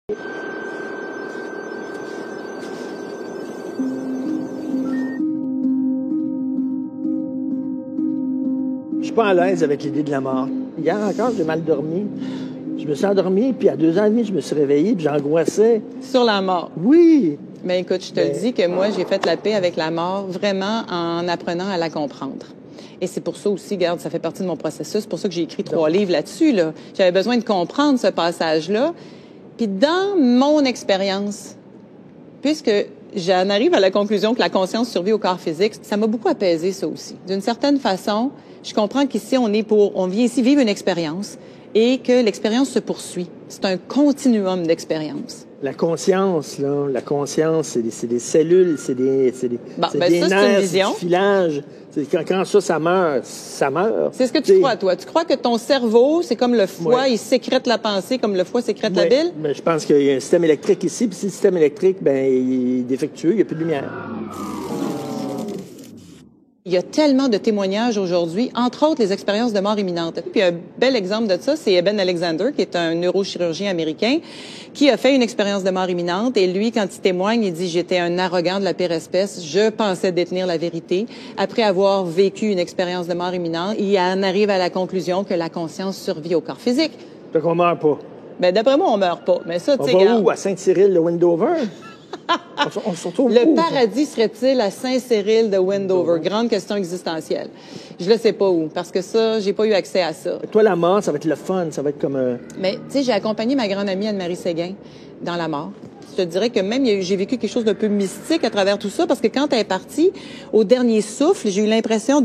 Je suis pas à l'aise avec l'idée de la mort. Hier encore, j'ai mal dormi. Je me suis endormi, puis à 2 ans et demi, je me suis réveillé, puis j'angoissais. Sur la mort? Oui! Mais écoute, je te le dis que moi, j'ai fait la paix avec la mort vraiment en apprenant à la comprendre. Et c'est pour ça aussi, regarde, ça fait partie de mon processus. C'est pour ça que j'ai écrit 3 livres là-dessus. Là. J'avais besoin de comprendre ce passage-là. Puis dans mon expérience, puisque j'en arrive à la conclusion que la conscience survit au corps physique, ça m'a beaucoup apaisé, ça aussi. D'une certaine façon, je comprends qu'ici, on vient ici vivre une expérience et que l'expérience se poursuit. C'est un continuum d'expérience. La conscience, là, c'est des cellules, c'est des nerfs, c'est du filage. Quand ça meurt, ça meurt. C'est ce que tu crois, toi. Tu crois que ton cerveau, c'est comme le foie, il sécrète la pensée comme le foie sécrète la bile? Mais je pense qu'il y a un système électrique ici, puis si le système électrique, il est défectueux, il n'y a plus de lumière. Il y a tellement de témoignages aujourd'hui, entre autres les expériences de mort imminente. Puis un bel exemple de ça, c'est Eben Alexander, qui est un neurochirurgien américain, qui a fait une expérience de mort imminente. Et lui, quand il témoigne, il dit « J'étais un arrogant de la pire espèce. Je pensais détenir la vérité. » Après avoir vécu une expérience de mort imminente, il en arrive à la conclusion que la conscience survit au corps physique. Donc on meurt pas. Ben d'après moi, on meurt pas. Mais ça, tu sais, on va où? À Saint-Cyril de Wendover? On se retrouve le où, paradis serait-il à Saint-Cyril de Wendover? Grande question existentielle. Je le sais pas où, parce que ça, j'ai pas eu accès à ça. Toi, la mort, ça va être le fun, ça va être comme... Mais, tu sais, j'ai accompagné ma grande amie Anne-Marie Séguin dans la mort. Je te dirais que même, j'ai vécu quelque chose d'un peu mystique à travers tout ça, parce que quand elle est partie, au dernier souffle, j'ai eu l'impression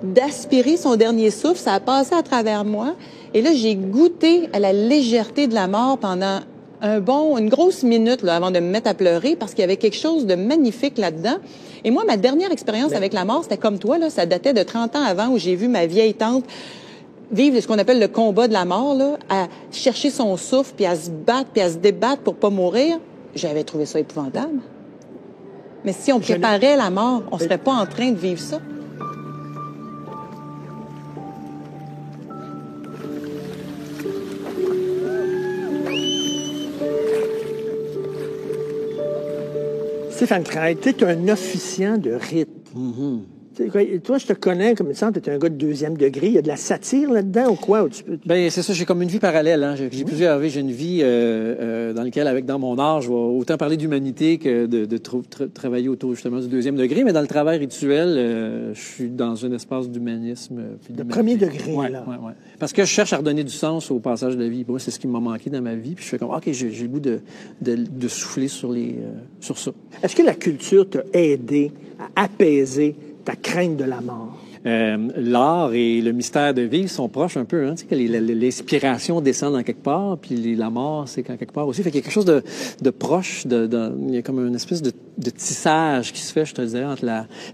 d'aspirer son dernier souffle. Ça a passé à travers moi. Et là, j'ai goûté à la légèreté de la mort pendant une grosse minute là, avant de me mettre à pleurer parce qu'il y avait quelque chose de magnifique là-dedans. Et moi, ma dernière expérience avec la mort, c'était comme toi, là, ça datait de 30 ans avant où j'ai vu ma vieille tante vivre ce qu'on appelle le combat de la mort, là, à chercher son souffle, puis à se battre, puis à se débattre pour pas mourir. J'avais trouvé ça épouvantable. Mais si on préparait la mort, on serait pas en train de vivre ça. Stéphane Craig, tu es un officiant de rite. Toi, je te connais comme ça, tu es un gars de 2e degré. Il y a de la satire là-dedans ou quoi? Ben c'est ça, j'ai comme une vie parallèle. Hein. J'ai plusieurs vies. J'ai une vie dans laquelle, dans mon art, je vais autant parler d'humanité que de travailler autour justement du 2e degré. Mais dans le travail rituel, je suis dans un espace d'humanisme. De 1er degré, là. Ouais. Parce que je cherche à redonner du sens au passage de la vie. Moi, c'est ce qui m'a manqué dans ma vie. Puis je fais comme, OK, j'ai le goût de souffler sur ça. Est-ce que la culture t'a aidé à apaiser ta crainte de la mort? L'art et le mystère de vivre sont proches un peu. Hein, tu sais, que l'inspiration descend dans quelque part, puis la mort, c'est quand quelque part aussi. Fait qu'il y a quelque chose de proche, il y a comme une espèce de tissage qui se fait, je te dirais, entre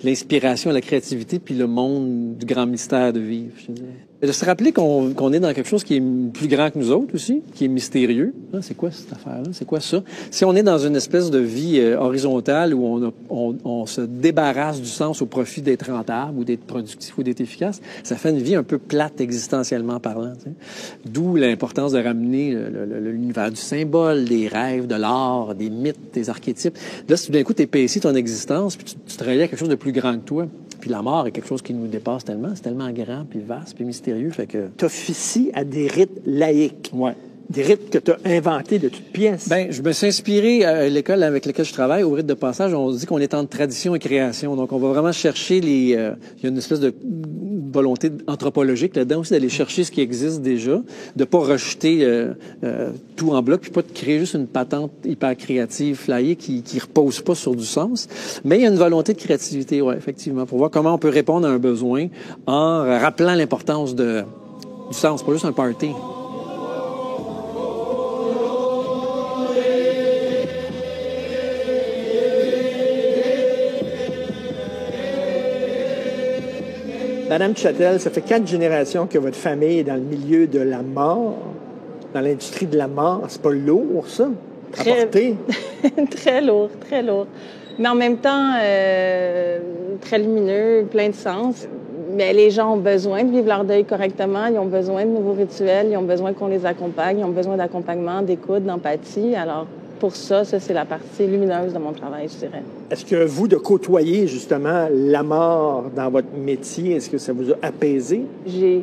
l'inspiration et la créativité, puis le monde du grand mystère de vivre, je te dirais. De se rappeler qu'on est dans quelque chose qui est plus grand que nous autres aussi, qui est mystérieux. C'est quoi cette affaire-là? C'est quoi ça? Si on est dans une espèce de vie horizontale où on se débarrasse du sens au profit d'être rentable ou d'être productif ou d'être efficace, ça fait une vie un peu plate existentiellement parlant. Tu sais. D'où l'importance de ramener l'univers du symbole, des rêves, de l'art, des mythes, des archétypes. Là, si tout d'un coup, tu épaissis ton existence, puis tu te relies à quelque chose de plus grand que toi. Puis la mort est quelque chose qui nous dépasse tellement. C'est tellement grand, puis vaste, puis mystérieux. Fait que... T'officies à des rites laïques. Ouais. Des rites que tu as inventés de toutes pièces. Ben, je me suis inspiré à l'école avec laquelle je travaille, au rite de passage. On dit qu'on est entre tradition et création. Donc, on va vraiment chercher il y a une espèce de volonté anthropologique là-dedans aussi, d'aller chercher ce qui existe déjà, de pas rejeter tout en bloc, puis pas de créer juste une patente hyper créative, flyée, qui repose pas sur du sens. Mais il y a une volonté de créativité, ouais, effectivement, pour voir comment on peut répondre à un besoin en rappelant l'importance du sens, pas juste un party. Madame Châtel, ça fait 4 générations que votre famille est dans le milieu de la mort, dans l'industrie de la mort. C'est pas lourd, ça, à porter? Très lourd, très lourd. Mais en même temps, très lumineux, plein de sens. Mais les gens ont besoin de vivre leur deuil correctement, ils ont besoin de nouveaux rituels, ils ont besoin qu'on les accompagne, ils ont besoin d'accompagnement, d'écoute, d'empathie. Alors, pour ça, c'est la partie lumineuse de mon travail, je dirais. Est-ce que vous, de côtoyer justement la mort dans votre métier, est-ce que ça vous a apaisé? J'ai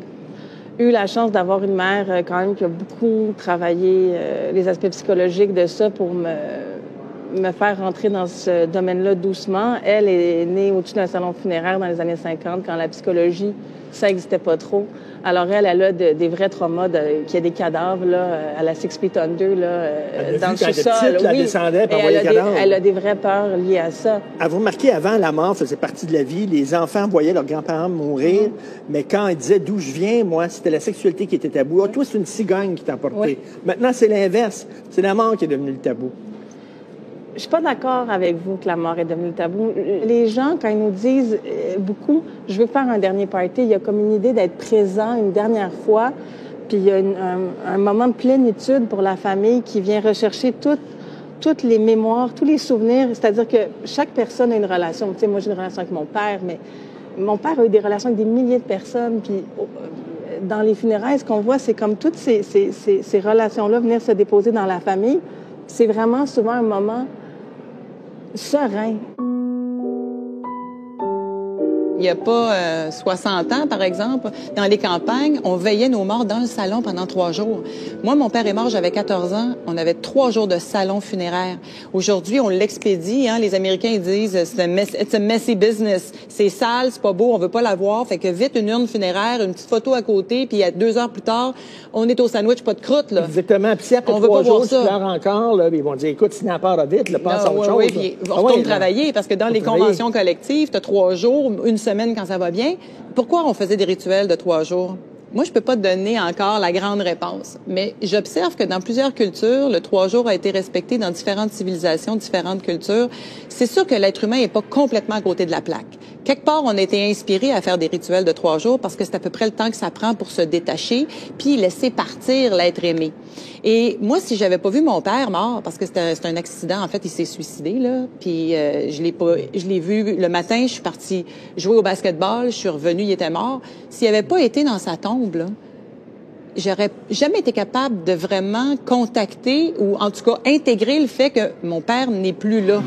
eu la chance d'avoir une mère quand même qui a beaucoup travaillé les aspects psychologiques de ça pour me faire rentrer dans ce domaine-là doucement. Elle est née au-dessus d'un salon funéraire dans les années 50, quand la psychologie, ça n'existait pas trop. Alors, elle a des vrais traumas, qu'il y a des cadavres là, à la Six Feet Under, là, dans le sous-sol. La descendait, puis elle, elle a des vraies peurs liées à ça. Avez-vous remarqué, avant, la mort faisait partie de la vie. Les enfants voyaient leurs grands-parents mourir, mais quand ils disaient d'où je viens, moi, c'était la sexualité qui était tabou. Ah, toi, c'est une cigogne qui t'a emporté. Oui. Maintenant, c'est l'inverse. C'est la mort qui est devenue le tabou. Je suis pas d'accord avec vous que la mort est devenue le tabou. Les gens, quand ils nous disent beaucoup, je veux faire un dernier party, il y a comme une idée d'être présent une dernière fois, puis il y a un moment de plénitude pour la famille qui vient rechercher toutes les mémoires, tous les souvenirs. C'est-à-dire que chaque personne a une relation. Tu sais, moi, j'ai une relation avec mon père, mais mon père a eu des relations avec des milliers de personnes, puis dans les funérailles, ce qu'on voit, c'est comme toutes ces relations-là venir se déposer dans la famille. C'est vraiment souvent un moment serein. Il n'y a pas 60 ans, par exemple, dans les campagnes, on veillait nos morts dans le salon pendant 3 jours. Moi, mon père est mort, j'avais 14 ans. On avait 3 jours de salon funéraire. Aujourd'hui, on l'expédie. Hein, les Américains ils disent it's a messy business. C'est sale, c'est pas beau, on veut pas la voir. Fait que vite, une urne funéraire, une petite photo à côté, puis 2 heures plus tard, on est au sandwich, pas de croûte. Là. Exactement. Puis si après 3 jours, tu pleures encore, là, ils vont dire, écoute, sinon, à part vite, là, passe à autre chose. Oui, puis on retourne travailler, parce que dans les conventions collectives, tu as 3 jours, une semaine quand ça va bien. Pourquoi on faisait des rituels de 3 jours? Moi, je peux pas te donner encore la grande réponse, mais j'observe que dans plusieurs cultures, le 3 jours a été respecté dans différentes civilisations, différentes cultures. C'est sûr que l'être humain est pas complètement à côté de la plaque. Quelque part, on a été inspiré à faire des rituels de 3 jours parce que c'est à peu près le temps que ça prend pour se détacher puis laisser partir l'être aimé. Et moi, si j'avais pas vu mon père mort, parce que c'est un accident, en fait, il s'est suicidé, là, puis je l'ai vu le matin, je suis partie jouer au basketball, je suis revenue, il était mort. S'il avait pas été dans sa tombe, là, j'aurais jamais été capable de vraiment contacter ou, en tout cas, intégrer le fait que mon père n'est plus là.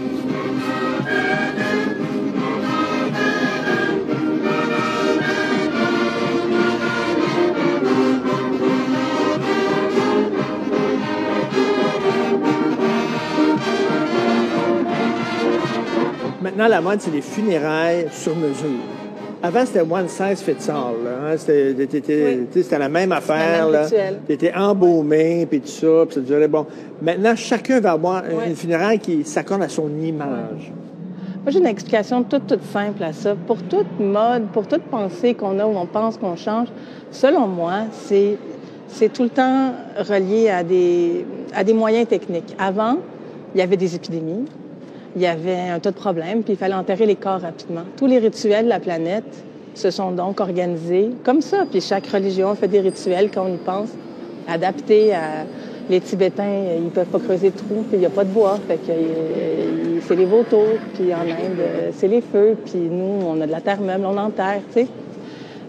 Maintenant, la mode, c'est les funérailles sur mesure. Avant, c'était one size fits all. Hein? C'était la même affaire. Tu étais embaumé, puis tout ça, puis ça durait bon. Maintenant, chacun va avoir une funéraille qui s'accorde à son image. Moi, j'ai une explication toute simple à ça. Pour toute mode, pour toute pensée qu'on a où on pense qu'on change, selon moi, c'est tout le temps relié à des moyens techniques. Avant, il y avait des épidémies. Il y avait un tas de problèmes, puis il fallait enterrer les corps rapidement. Tous les rituels de la planète se sont donc organisés comme ça. Puis chaque religion fait des rituels, quand on y pense, adaptés à... Les Tibétains, ils peuvent pas creuser de trous, puis il n'y a pas de bois. Fait que c'est les vautours, puis en Inde, c'est les feux, puis nous, on a de la terre meuble, on enterre, tu sais.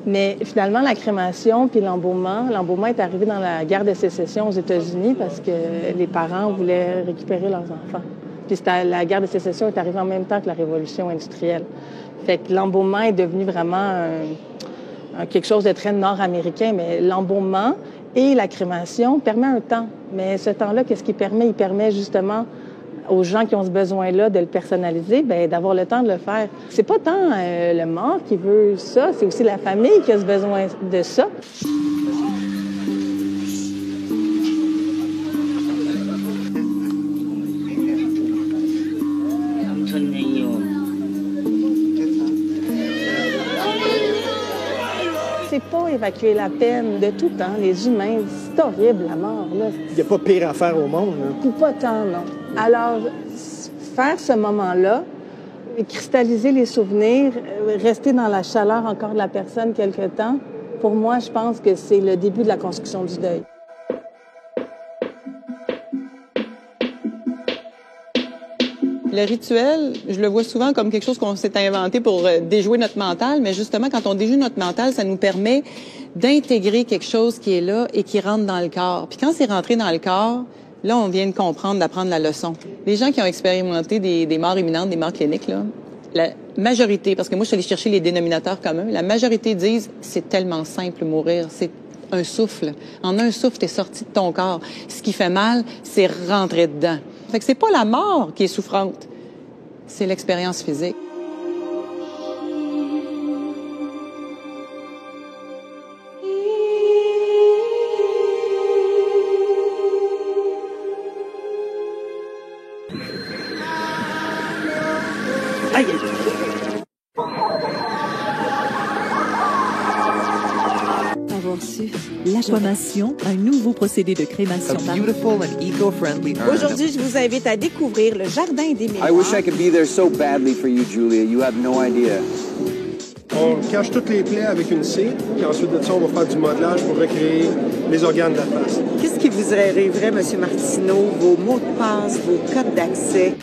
Mais finalement, la crémation puis l'embaumement est arrivé dans la guerre de sécession aux États-Unis parce que les parents voulaient récupérer leurs enfants. Puis la guerre de sécession est arrivée en même temps que la révolution industrielle. Fait que l'embaumement est devenu vraiment quelque chose de très nord-américain, mais l'embaumement et la crémation permet un temps. Mais ce temps-là, qu'est-ce qu'il permet? Il permet justement aux gens qui ont ce besoin-là de le personnaliser, bien, d'avoir le temps de le faire. C'est pas tant le mort qui veut ça, c'est aussi la famille qui a ce besoin de ça. C'est pas évacuer la peine de tout temps. Les humains, c'est horrible, la mort. Il n'y a pas pire affaire au monde. Ou pas tant, non. Alors, faire ce moment-là, cristalliser les souvenirs, rester dans la chaleur encore de la personne quelque temps, pour moi, je pense que c'est le début de la construction du deuil. Le rituel, je le vois souvent comme quelque chose qu'on s'est inventé pour déjouer notre mental, mais justement, quand on déjoue notre mental, ça nous permet d'intégrer quelque chose qui est là et qui rentre dans le corps. Puis quand c'est rentré dans le corps, là, on vient de comprendre, d'apprendre la leçon. Les gens qui ont expérimenté des morts imminentes, des morts cliniques, là, la majorité, parce que moi, je suis allée chercher les dénominateurs communs, la majorité disent « c'est tellement simple mourir, c'est un souffle. En un souffle, t'es sorti de ton corps. Ce qui fait mal, c'est rentrer dedans. » Fait que c'est pas la mort qui est souffrante, c'est l'expérience physique. L'aquamation, un nouveau procédé de crémation. Aujourd'hui, je vous invite à découvrir le Jardin des Mémoires. I wish I could be there so badly for you, Julia. You have no idea. On cache toutes les plaies avec une cire, puis ensuite de ça, on va faire du modelage pour recréer les organes de la face. Qu'est-ce qui vous arriverait, M. Martineau, vos mots de passe, vos codes d'accès?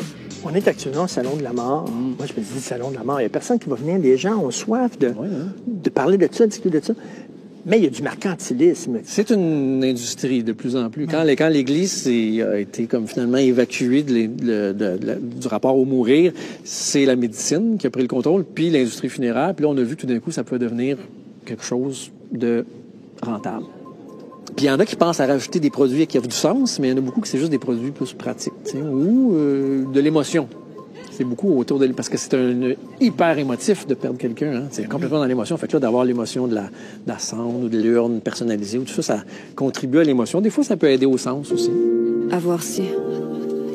On est actuellement au Salon de la mort. Moi, je me dis, Salon de la mort, il n'y a personne qui va venir. Les gens ont soif de parler de ça, de discuter de ça. Mais il y a du mercantilisme. C'est une industrie de plus en plus. Quand l'Église a été comme finalement évacuée du rapport au mourir, c'est la médecine qui a pris le contrôle, puis l'industrie funéraire. Puis là, on a vu tout d'un coup, ça peut devenir quelque chose de rentable. Puis il y en a qui pensent à rajouter des produits qui ont du sens, mais il y en a beaucoup qui c'est juste des produits plus pratiques, ou de l'émotion. C'est beaucoup autour de... Parce que c'est un hyper émotif de perdre quelqu'un. Hein? C'est complètement dans l'émotion. Fait que là, d'avoir l'émotion de la cendre ou de l'urne personnalisée, ou tout ça, ça contribue à l'émotion. Des fois, ça peut aider au sens aussi. Avoir su,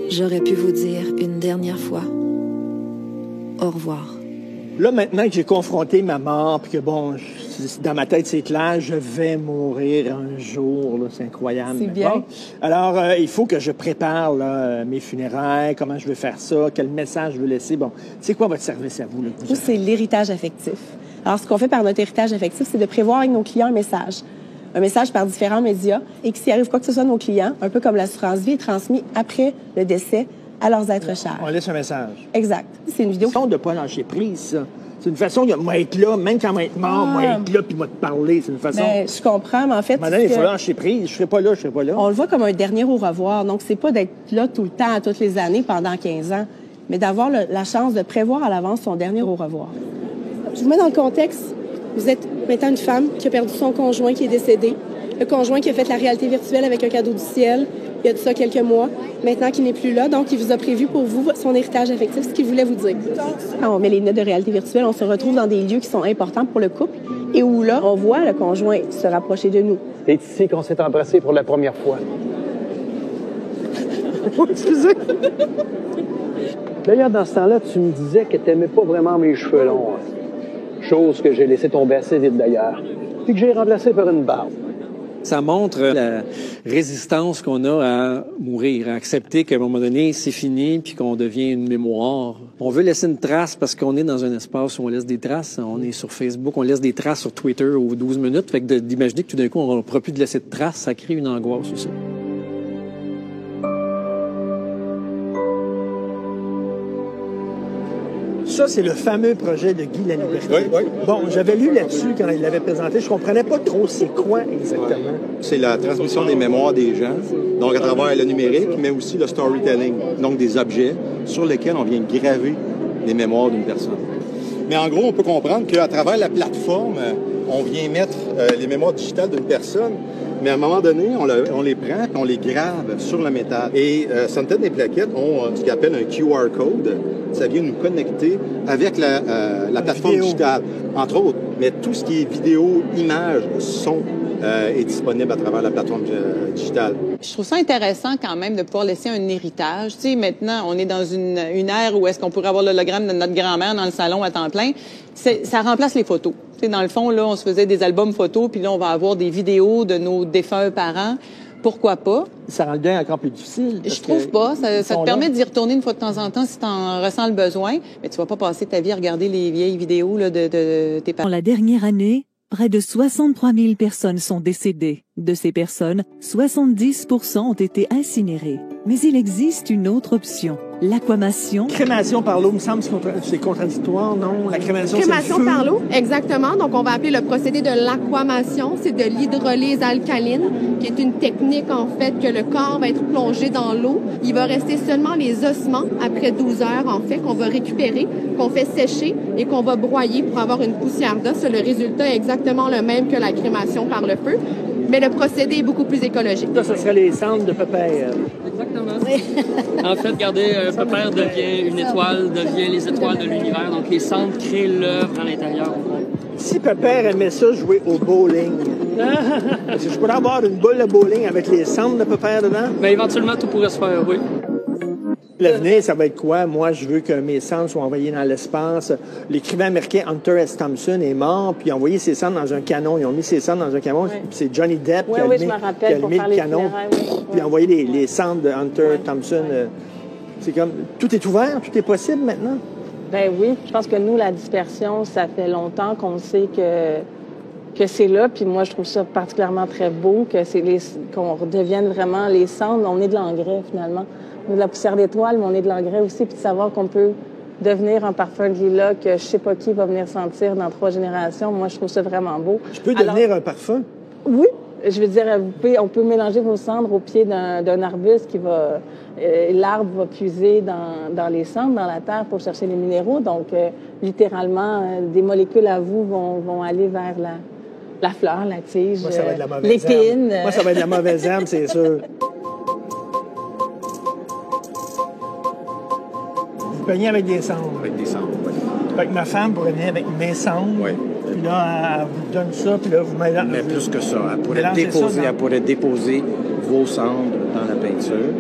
j'aurais pu vous dire une dernière fois, au revoir. Là, maintenant que j'ai confronté ma mort, puis que, bon, dans ma tête, c'est clair, je vais mourir un jour, là, c'est incroyable. C'est bien. Bon. Alors, il faut que je prépare là, mes funérailles, comment je veux faire ça, quel message je veux laisser. Bon, c'est quoi votre service à vous? Là, Nous, c'est l'héritage affectif. Alors, ce qu'on fait par notre héritage affectif, c'est de prévoir avec nos clients un message par différents médias, et que s'il arrive quoi que ce soit à nos clients, un peu comme l'assurance vie, est transmis après le décès à leurs êtres chers. On laisse un message. Exact. C'est une vidéo. C'est une façon de ne pas lâcher prise, ça. C'est une façon de moi être là, même quand je vais être mort, moi être là puis moi te parler. C'est une façon. Ben, je comprends, mais en fait. Madame, il faut lâcher prise. Je serai pas là, je serai pas là. On le voit comme un dernier au revoir. Donc, c'est pas d'être là tout le temps, toutes les années, pendant 15 ans, mais d'avoir la chance de prévoir à l'avance son dernier au revoir. Je vous mets dans le contexte. Vous êtes maintenant une femme qui a perdu son conjoint qui est décédé. Le conjoint qui a fait la réalité virtuelle avec un cadeau du ciel il y a de ça quelques mois, maintenant qu'il n'est plus là. Donc, il vous a prévu pour vous son héritage affectif, ce qu'il voulait vous dire. Quand on met les lunettes de réalité virtuelle, on se retrouve dans des lieux qui sont importants pour le couple et où là, on voit le conjoint se rapprocher de nous. C'est ici qu'on s'est embrassé pour la première fois. Excusez. D'ailleurs, dans ce temps-là, tu me disais que tu n'aimais pas vraiment mes cheveux longs. Chose que j'ai laissé tomber assez vite d'ailleurs. Puis que j'ai remplacé par une barbe. Ça montre la résistance qu'on a à mourir, à accepter qu'à un moment donné, c'est fini puis qu'on devient une mémoire. On veut laisser une trace parce qu'on est dans un espace où on laisse des traces. On est sur Facebook, on laisse des traces sur Twitter aux 12 minutes. Fait que d'imaginer que tout d'un coup, on ne pourra plus de laisser de traces, ça crée une angoisse aussi. Ça, c'est le fameux projet de Guy Laliberté. Oui. Bon, j'avais lu là-dessus quand il l'avait présenté. Je comprenais pas trop c'est quoi exactement. C'est la transmission des mémoires des gens, donc à travers le numérique, mais aussi le storytelling, donc des objets sur lesquels on vient graver les mémoires d'une personne. Mais en gros, on peut comprendre qu'à travers la plateforme, on vient mettre les mémoires digitales d'une personne, mais à un moment donné, on les prend et on les grave sur le métal. Et certaines des plaquettes ont ce qu'on appelle un QR code. Ça vient nous connecter avec la plateforme digitale, entre autres. Mais tout ce qui est vidéo, images, son est disponible à travers la plateforme digitale. Je trouve ça intéressant quand même de pouvoir laisser un héritage. Tu sais, maintenant, on est dans une ère où est-ce qu'on pourrait avoir l'hologramme de notre grand-mère dans le salon à temps plein. Ça remplace les photos. Tu sais, dans le fond, là, on se faisait des albums photos, puis là, on va avoir des vidéos de nos défunts parents. Pourquoi pas? Ça rend le gain encore plus difficile. Je trouve pas. Ça te permet d'y retourner une fois de temps en temps si tu en ressens le besoin. Mais tu vas pas passer ta vie à regarder les vieilles vidéos là, de tes parents. Dans la dernière année, près de 63 000 personnes sont décédées. De ces personnes, 70% ont été incinérées. Mais il existe une autre option, l'aquamation. Crémation par l'eau, me semble que c'est contradictoire, non? La crémation, c'est le feu. Par l'eau, exactement. Donc, on va appeler le procédé de l'aquamation. C'est de l'hydrolyse alcaline, qui est une technique, en fait, que le corps va être plongé dans l'eau. Il va rester seulement les ossements après 12 heures, en fait, qu'on va récupérer, qu'on fait sécher et qu'on va broyer pour avoir une poussière d'os. Le résultat est exactement le même que la crémation par le feu, mais le procédé est beaucoup plus écologique. Ça, ce serait les cendres de Pépère. Exactement. En fait, regardez, Pépère devient une étoile, devient les étoiles de l'univers. Donc, les cendres créent l'œuvre à l'intérieur. Si Pépère aimait ça, jouer au bowling, est-ce que je pourrais avoir une boule de bowling avec les cendres de Pépère dedans? Bien, éventuellement, tout pourrait se faire, oui. L'avenir, ça va être quoi? Moi, je veux que mes cendres soient envoyées dans l'espace. L'écrivain américain Hunter S. Thompson est mort, puis il a envoyé ses cendres dans un canon. Ils ont mis ses cendres dans un canon. Puis c'est Johnny Depp qui a mis le canon, puis il a envoyé les cendres de Hunter Thompson. C'est comme, tout est ouvert, tout est possible maintenant? Ben oui, je pense que nous, la dispersion, ça fait longtemps qu'on sait que c'est là, puis moi, je trouve ça particulièrement très beau, qu'on redevienne vraiment les cendres. On est de l'engrais, finalement. On est de la poussière d'étoile, mais on est de l'engrais aussi, puis de savoir qu'on peut devenir un parfum de lilas que je sais pas qui va venir sentir dans 3 générations. Moi, je trouve ça vraiment beau. Je peux devenir un parfum? Oui. Je veux dire, on peut mélanger vos cendres au pied d'un arbuste qui va... l'arbre va puiser dans les cendres, dans la terre, pour chercher les minéraux. Donc, littéralement, des molécules à vous vont aller vers la fleur, la tige, l'épine. Moi, ça va être de la mauvaise herbe, c'est sûr. Vous peignez avec des cendres. Avec des cendres, oui. Fait que ma femme pourrait venir avec mes cendres. Oui. Puis là, elle vous donne ça, puis là, vous mélangez. Mais plus que ça. Elle pourrait déposer vos cendres dans la peinture.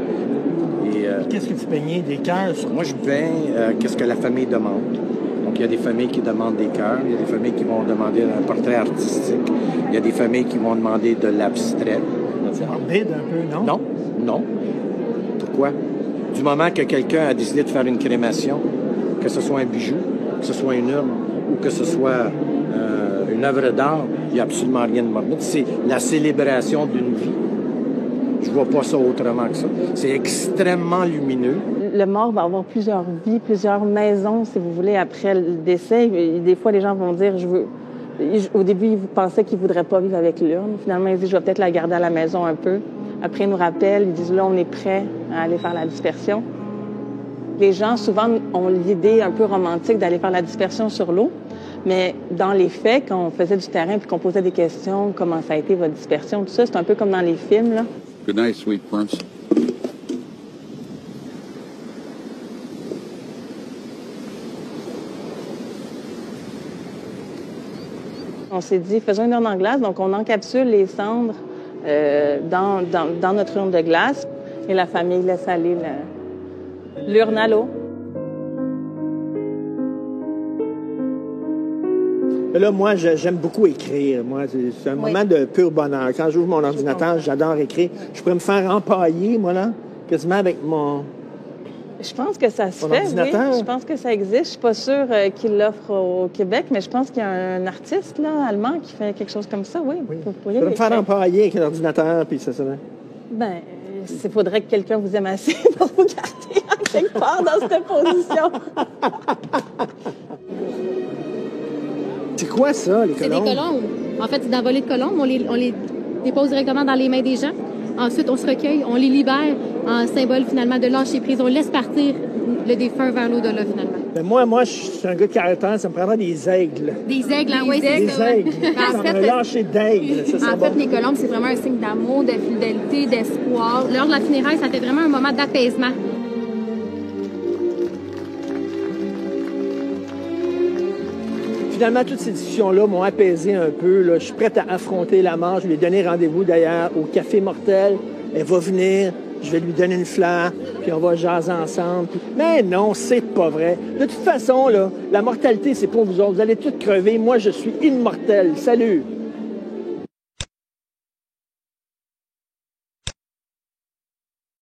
Qu'est-ce que tu peignais? Des cœurs? Moi, je peins qu'est-ce que la famille demande. Donc, il y a des familles qui demandent des cœurs. Il y a des familles qui vont demander un portrait artistique. Il y a des familles qui vont demander de l'abstrait. C'est morbide un peu, non? Non, non. Pourquoi? Du moment que quelqu'un a décidé de faire une crémation, que ce soit un bijou, que ce soit une urne ou que ce soit une œuvre d'art, il n'y a absolument rien de morbide. C'est la célébration d'une vie. Je vois pas ça autrement que ça. C'est extrêmement lumineux. Le mort va avoir plusieurs vies, plusieurs maisons, si vous voulez, après le décès. Et des fois, les gens vont dire, au début, ils pensaient qu'ils ne voudraient pas vivre avec l'urne. Finalement, ils disent, je vais peut-être la garder à la maison un peu. Après, ils nous rappellent, ils disent, là, on est prêt à aller faire la dispersion. Les gens, souvent, ont l'idée un peu romantique d'aller faire la dispersion sur l'eau. Mais dans les faits, quand on faisait du terrain puis qu'on posait des questions, comment ça a été votre dispersion, tout ça, c'est un peu comme dans les films, là. Good night, sweet prince. On s'est dit, faisons une urne en glace. Donc, on encapsule les cendres dans notre urne de glace et la famille laisse aller l'urne à l'eau. Là, moi, j'aime beaucoup écrire. Moi, c'est un moment de pur bonheur. Quand j'ouvre mon ordinateur, j'adore écrire. Je pourrais me faire empailler, moi, là, quasiment avec mon... Je pense que ça se fait, ordinateur. Oui. Je pense que ça existe. Je suis pas sûre qu'il l'offre au Québec, mais je pense qu'il y a un artiste, là, allemand, qui fait quelque chose comme ça, oui. Je pourrais me faire empailler avec un ordinateur, puis ça serait... Ben, il faudrait que quelqu'un vous aime assez pour vous garder quelque part dans cette position. C'est quoi ça, les colombes? C'est des colombes. En fait, c'est dans la volée de colombes. On les dépose directement dans les mains des gens. Ensuite, on se recueille, on les libère en symbole, finalement, de lâcher prise. On laisse partir le défunt vers l'au-delà, finalement. Ben moi, je suis un gars de caractère. Ça me prendra des aigles. Des aigles, oui, des aigles. En fait, lâcher d'aigle. En fait, les colombes, c'est vraiment un signe d'amour, de fidélité, d'espoir. Lors de la funéraille, ça fait vraiment un moment d'apaisement. Finalement, toutes ces discussions-là m'ont apaisé un peu. Là. Je suis prête à affronter la mort. Je lui ai donné rendez-vous, d'ailleurs, au Café Mortel. Elle va venir. Je vais lui donner une fleur, puis on va jaser ensemble. Mais non, c'est pas vrai. De toute façon, là, la mortalité, c'est pour vous autres. Vous allez tous crever. Moi, je suis immortel. Salut!